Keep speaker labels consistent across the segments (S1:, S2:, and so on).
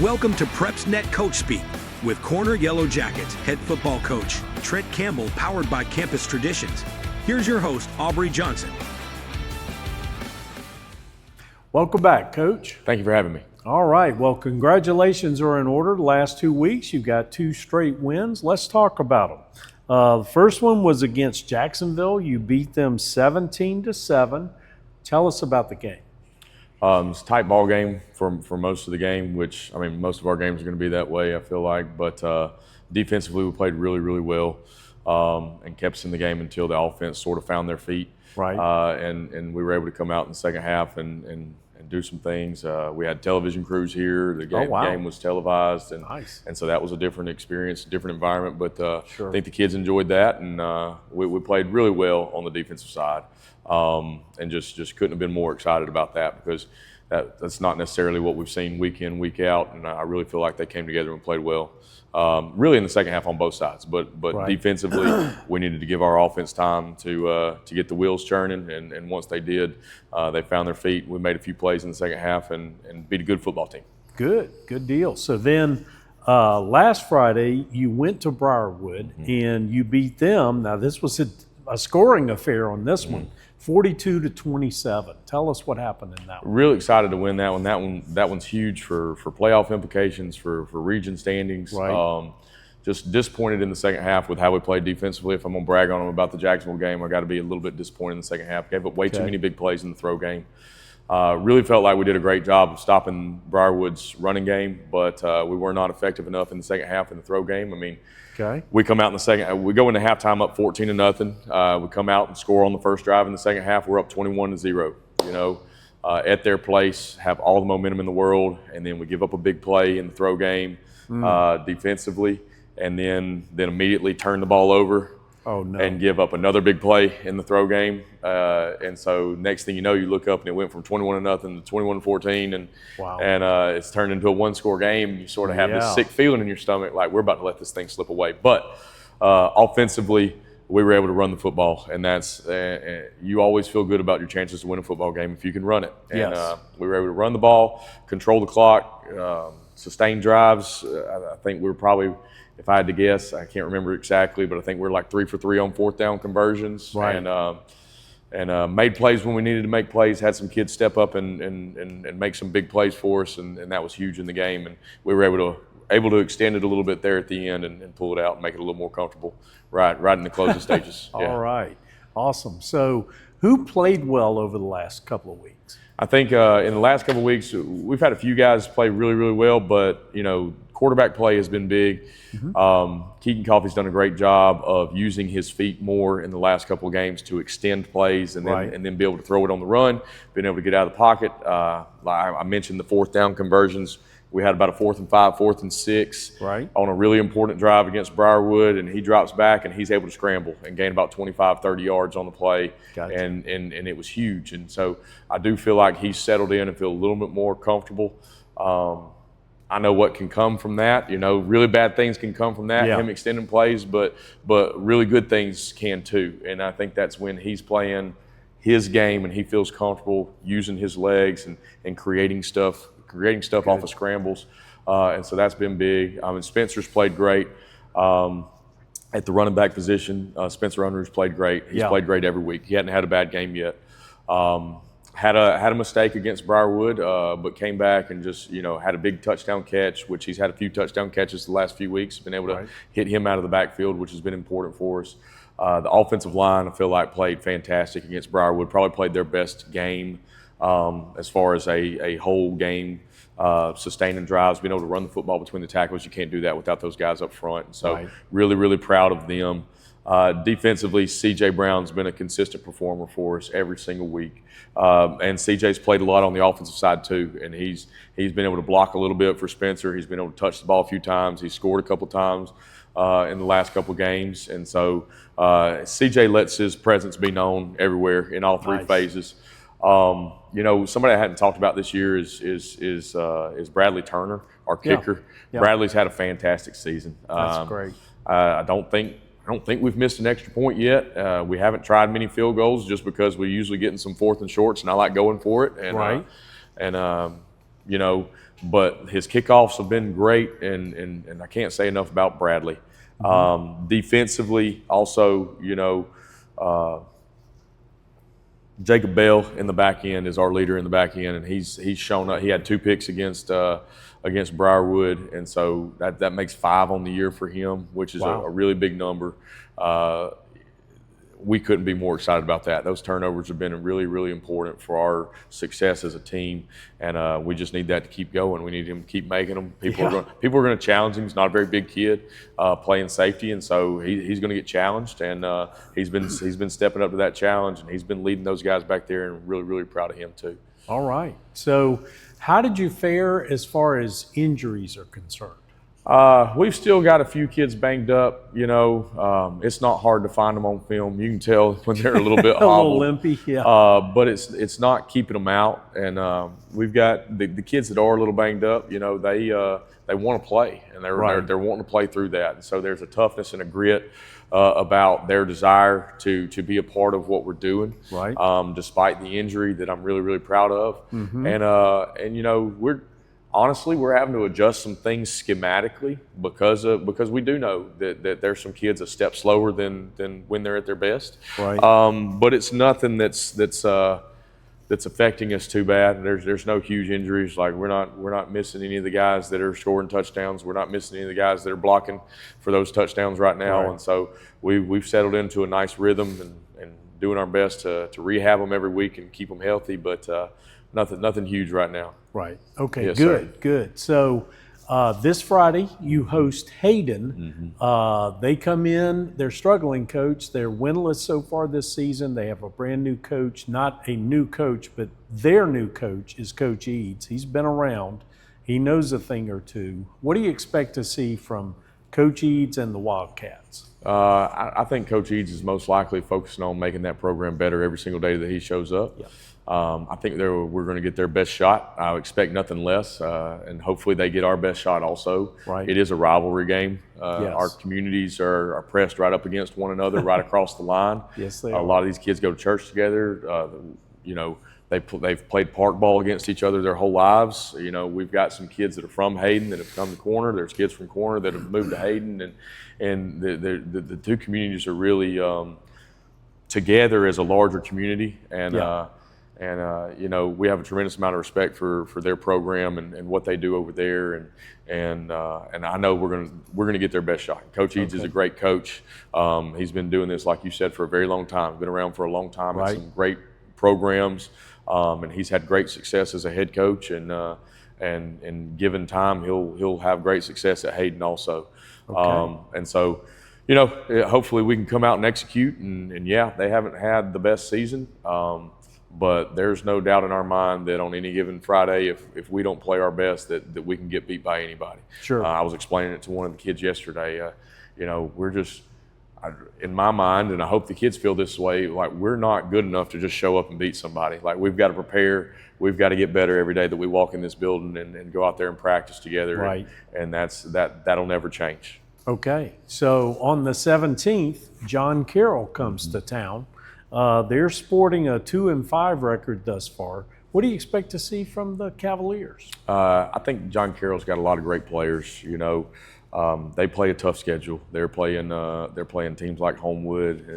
S1: Welcome to PrepsNet Coach Speak with Corner Yellow Jackets head football coach Trent Campbell, powered by Campus Traditions. Here's your host, Aubrey Johnson.
S2: Welcome back, Coach.
S3: Thank you for having me.
S2: All right. Well, congratulations are in order. The last 2 weeks, you've got 2 straight wins. Let's talk about them. The first one was against Jacksonville. You beat them 17-7. Tell us about the game.
S3: It's a tight ball game for most of the game, which, I mean, most of our games are going to be that way, I feel like. But defensively, we played really, really well and kept us in the game until the offense sort of found their feet.
S2: Right.
S3: And we were able to come out in the second half and do some things. We had television crews here. The game was televised.
S2: Nice.
S3: And so that was a different experience, a different environment. But
S2: Sure.
S3: I think the kids enjoyed that, and we played really well on the defensive side. And just couldn't have been more excited about that, because that's not necessarily what we've seen week in, week out, and I really feel like they came together and played well. Really in the second half on both sides, but
S2: Right.
S3: Defensively, we needed to give our offense time to get the wheels churning, and once they did, they found their feet. We made a few plays in the second half and beat a good football team.
S2: Good deal. So then last Friday, you went to Briarwood and you beat them. Now, this was a scoring affair on this one. 42-27. Tell us what happened in that one.
S3: Really excited to win that one. That one's huge for playoff implications, for region standings.
S2: Right.
S3: Just disappointed in the second half with how we played defensively. If I'm gonna brag on them about the Jacksonville game, I got to be a little bit disappointed in the second half. Gave up way too many big plays in the throw game. Really felt like we did a great job of stopping Briarwood's running game, but we were not effective enough in the second half in the throw game. I mean, we come out in the second. We go into halftime up 14-0. We come out and score on the first drive in the second half. We're up 21-0. You know, at their place, have all the momentum in the world, and then we give up a big play in the throw game defensively, and then immediately turn the ball over.
S2: Oh, no.
S3: And give up another big play in the throw game. And so next thing you know, you look up and it went from 21-0 to 21-14, and it's turned into a one-score game. You sort of have this sick feeling in your stomach, like we're about to let this thing slip away. But offensively, we were able to run the football, and that's you always feel good about your chances to win a football game if you can run it. And we were able to run the ball, control the clock, sustain drives. I think we were probably, if I had to guess, I can't remember exactly, but I think we're like 3 for 3 on fourth down conversions.
S2: Right.
S3: And made plays when we needed to make plays, had some kids step up and make some big plays for us, and that was huge in the game. And we were able to extend it a little bit there at the end and pull it out and make it a little more comfortable right in the closing stages.
S2: All right. Awesome. So who played well over the last couple of weeks?
S3: I think in the last couple of weeks, we've had a few guys play really, really well, but, you know, quarterback play has been big. Keegan Coffey's done a great job of using his feet more in the last couple of games to extend plays and then be able to throw it on the run, being able to get out of the pocket. I mentioned the fourth down conversions. We had about a 4th and 5, 4th and 6 on a really important drive against Briarwood, and he drops back and he's able to scramble and gain about 25, 30 yards on the play. And it was huge. And so I do feel like he's settled in and feel a little bit more comfortable. I know what can come from that. You know, really bad things can come from that, him extending plays, but really good things can too. And I think that's when he's playing his game and he feels comfortable using his legs and creating stuff off of scrambles. And so that's been big. Spencer's played great at the running back position. Spencer Unruh's played great. He's played great every week. He hadn't had a bad game yet. Had a mistake against Briarwood, but came back and just, you know, had a big touchdown catch, which he's had a few touchdown catches the last few weeks. Been able to hit him out of the backfield, which has been important for us. The offensive line, I feel like, played fantastic against Briarwood. Probably played their best game as far as a whole game, sustaining drives, being able to run the football between the tackles. You can't do that without those guys up front. And so really, really proud of them. Defensively, C.J. Brown's been a consistent performer for us every single week. And C.J.'s played a lot on the offensive side too, and he's been able to block a little bit for Spencer. He's been able to touch the ball a few times. He's scored a couple times in the last couple games. And so C.J. lets his presence be known everywhere in all three phases. You know, somebody I hadn't talked about this year is Bradley Turner, our kicker. Bradley's had a fantastic season.
S2: That's great.
S3: I don't think we've missed an extra point yet. We haven't tried many field goals just because we usually get in some 4th and shorts, and I like going for it. And, you know, but his kickoffs have been great, and I can't say enough about Bradley. Defensively, also, Jacob Bell in the back end is our leader in the back end, and he's shown up. He had 2 picks against Briarwood, and so that makes 5 on the year for him, which is a really big number. We couldn't be more excited about that. Those turnovers have been really, really important for our success as a team, and we just need that to keep going. We need him to keep making them. People are going to challenge him. He's not a very big kid playing safety, and so he's going to get challenged. And he's been stepping up to that challenge, and he's been leading those guys back there. And really, really proud of him too.
S2: All right. So, how did you fare as far as injuries are concerned?
S3: We've still got a few kids banged up. It's not hard to find them on film. You can tell when they're a little bit hobbled,
S2: a little limpy, yeah.
S3: But it's not keeping them out. And we've got the kids that are a little banged up. They want to play, and they're wanting to play through that. And so there's a toughness and a grit about their desire to be a part of what we're doing,
S2: right?
S3: Despite the injury that I'm really, really proud of. And we're having to adjust some things schematically because we do know that there's some kids a step slower than when they're at their best.
S2: Right.
S3: But it's nothing that's affecting us too bad. There's no huge injuries. Like we're not missing any of the guys that are scoring touchdowns. We're not missing any of the guys that are blocking for those touchdowns right now.
S2: Right.
S3: And so we've settled into a nice rhythm and doing our best to rehab them every week and keep them healthy. But nothing huge right now.
S2: Right. Okay.
S3: Yes,
S2: good.
S3: sir.
S2: Good. So this Friday you host Hayden. They come in. They're struggling, coach. They're winless so far this season. They have a brand new coach, not a new coach, but their new coach is Coach Eads. He's been around. He knows a thing or two. What do you expect to see from Coach Eads and the Wildcats?
S3: I think Coach Eads is most likely focusing on making that program better every single day that he shows up.
S2: Yeah.
S3: I think we're going to get their best shot. I expect nothing less, and hopefully they get our best shot also.
S2: Right.
S3: It is a rivalry game.
S2: Yes.
S3: Our communities are pressed right up against one another right across the line.
S2: Yes, they
S3: are. A lot of these kids go to church together. They've played park ball against each other their whole lives. We've got some kids that are from Hayden that have come to Corner. There's kids from Corner that have moved to Hayden, and the two communities are really together as a larger community. And we have a tremendous amount of respect for their program and what they do over there, and I know we're gonna get their best shot. Coach Eads is a great coach. He's been doing this, like you said, for a very long time. Been around for a long time.
S2: Right.
S3: Had some great programs, and he's had great success as a head coach. And given time, he'll have great success at Hayden also.
S2: Okay.
S3: And so, hopefully we can come out and execute. And yeah, they haven't had the best season. But there's no doubt in our mind that on any given Friday, if we don't play our best, that we can get beat by anybody.
S2: Sure.
S3: I was explaining it to one of the kids yesterday. We're just, in my mind, and I hope the kids feel this way, like we're not good enough to just show up and beat somebody. Like we've got to prepare. We've got to get better every day that we walk in this building and go out there and practice together.
S2: Right.
S3: And that'll never change.
S2: Okay. So on the 17th, John Carroll comes to town. They're sporting a 2-5 record thus far. What do you expect to see from the Cavaliers?
S3: I think John Carroll's got a lot of great players. They play a tough schedule. They're playing teams like Homewood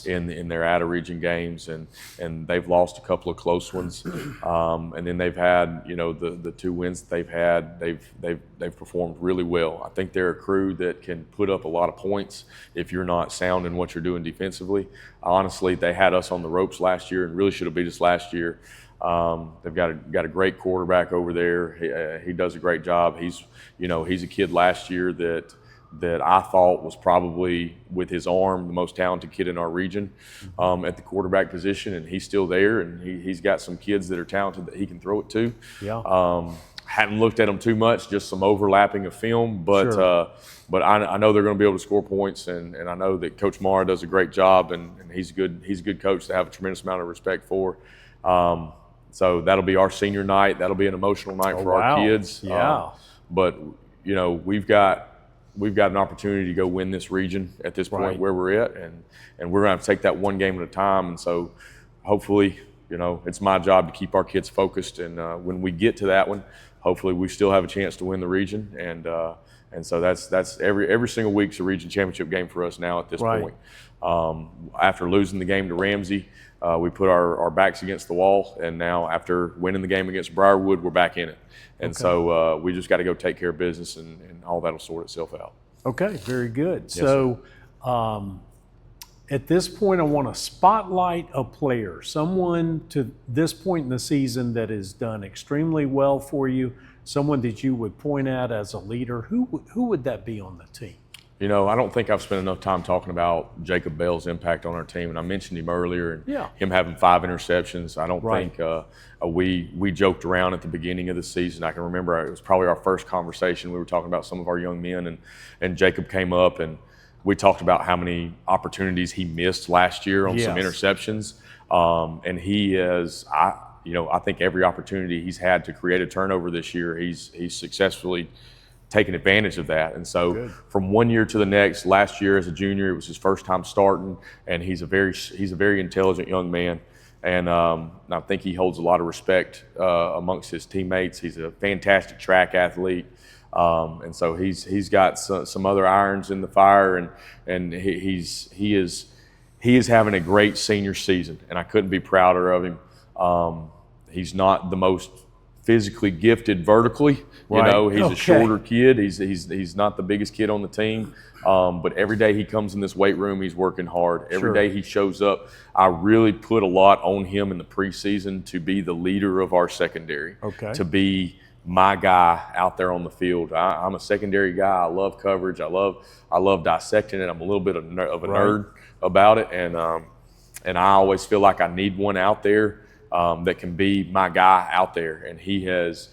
S3: in their out-of-region games, and they've lost a couple of close ones. And then they've had the 2 wins that they've had. They've performed really well. I think they're a crew that can put up a lot of points if you're not sound in what you're doing defensively. Honestly, they had us on the ropes last year and really should have beat us last year. They've got a great quarterback over there. He does a great job. He's a kid last year that I thought was probably, with his arm, the most talented kid in our region at the quarterback position, and he's still there. And he's got some kids that are talented that he can throw it to.
S2: Yeah.
S3: Hadn't looked at them too much, just some overlapping of film, but
S2: Sure.
S3: But I know they're going to be able to score points, and I know that Coach Mara does a great job, and he's a good coach to have a tremendous amount of respect for. So that'll be our senior night. That'll be an emotional night for our kids.
S2: Yeah.
S3: But we've got an opportunity to go win this region at this point
S2: Right.
S3: where we're at, and we're going to have to take that one game at a time. And so hopefully, it's my job to keep our kids focused. And when we get to that one, hopefully we still have a chance to win the region. And so that's every single week's a region championship game for us now at this point. After losing the game to Ramsey, we put our backs against the wall, and now after winning the game against Briarwood, we're back in it. And so we just got to go take care of business, and all that'll sort itself out.
S2: Okay, very good.
S3: Yes,
S2: so at this point, I want to spotlight a player, someone to this point in the season that has done extremely well for you, someone that you would point at as a leader. Who would that be on the team?
S3: You know, I don't think I've spent enough time talking about Jacob Bell's impact on our team, and I mentioned him earlier, and him having 5 interceptions. I don't think we joked around at the beginning of the season. I can remember it was probably our first conversation. We were talking about some of our young men, and Jacob came up, and we talked about how many opportunities he missed last year on some interceptions, and he is, I think every opportunity he's had to create a turnover this year, he's successfully taking advantage of that. And so from one year to the next, last year as a junior, it was his first time starting, and he's a very intelligent young man. And I think he holds a lot of respect amongst his teammates. He's a fantastic track athlete. And so he's got some other irons in the fire, and he is having a great senior season, and I couldn't be prouder of him. He's not the most physically gifted vertically, you know, he's a shorter kid. He's not the biggest kid on the team, but every day he comes in this weight room, he's working hard. Every day he shows up. I really put a lot on him in the preseason to be the leader of our secondary, to be my guy out there on the field. I'm a secondary guy. I love coverage. I love dissecting it. I'm a little bit of a nerd about it, and I always feel like I need one out there that can be my guy out there, and he has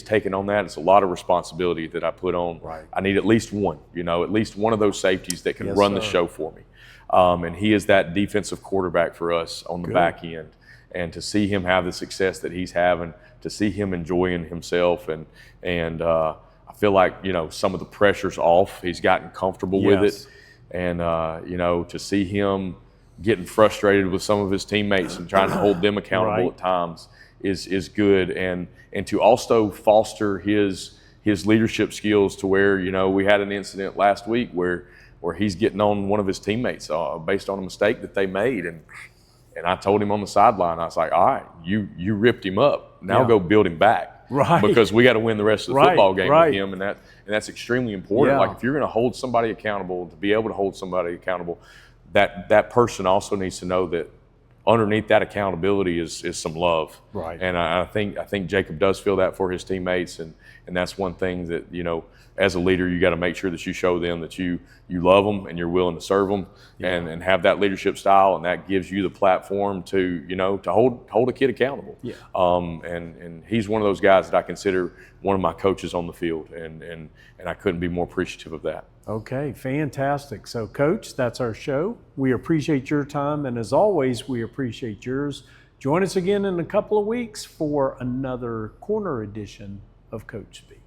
S3: taken on that. It's a lot of responsibility that I put on. I need at least one, at least one of those safeties that can run the show for me, and he is that defensive quarterback for us on the back end. And to see him have the success that he's having, to see him enjoying himself, and I feel like some of the pressure's off. He's gotten comfortable with it, and to see him getting frustrated with some of his teammates and trying to hold them accountable at times is good, and to also foster his leadership skills to where we had an incident last week where he's getting on one of his teammates based on a mistake that they made, and I told him on the sideline, I was like, all right, you ripped him up, now go build him back, because we got to win the rest of the football game with him, and that's extremely important. Like if you're going to hold somebody accountable, to be able to hold somebody accountable, that person also needs to know that underneath that accountability is some love. And I think Jacob does feel that for his teammates, and that's one thing that, as a leader, you got to make sure that you show them that you love them and you're willing to serve them, and have that leadership style, and that gives you the platform to to hold a kid accountable. And he's one of those guys that I consider one of my coaches on the field, and I couldn't be more appreciative of that.
S2: Okay, fantastic. So, Coach, that's our show. We appreciate your time, and as always, we appreciate yours. Join us again in a couple of weeks for another corner edition of Coach Speak.